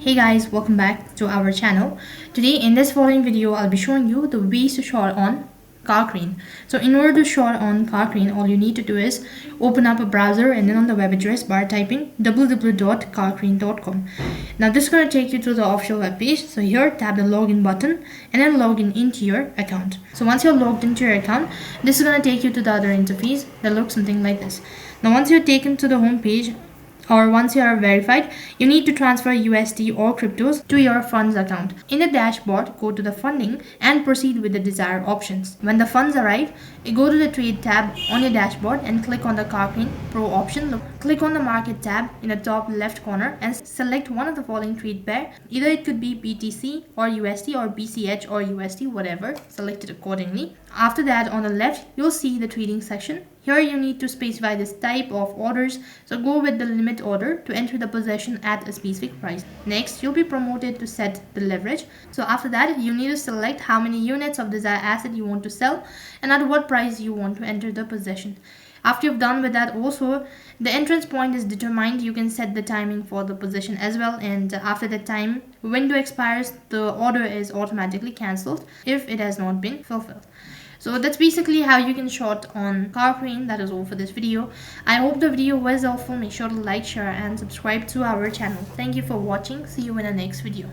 Hey guys, welcome back to our channel. Today in this following video, I'll be showing you the ways to short on Kraken. So in order to short on Kraken, all you need to do is open up a browser and then on the web address bar type in www.kraken.com. Now this is going to take you to the official web page. So here tap the login button and then log into your account. So once you're logged into your account, this is going to take you to the other interface that looks something like this. Now once you're taken to the home page, or once you are verified, you need to transfer USD or cryptos to your funds account. In the dashboard, go to the funding and proceed with the desired options. When the funds arrive, you go to the trade tab on your dashboard and click on the Kraken Pro option. Click on the market tab in the top left corner and select one of the following trade pair. Either it could be BTC or USD or BCH or USD, whatever. Select it accordingly. After that, on the left, you'll see the trading section. Here you need to specify this type of orders, so go with the limit order to enter the position at a specific price. Next, you'll be promoted to set the leverage. So after that, you need to select how many units of desired asset you want to sell and at what price you want to enter the position. After you've done with that, also the entrance point is determined. You can set the timing for the position as well, and after that time window expires, the order is automatically cancelled if it has not been fulfilled. So that's basically how you can short on Kraken. That is all for this video. I hope the video was helpful. Make sure to like, share and subscribe to our channel. Thank you for watching. See you in the next video.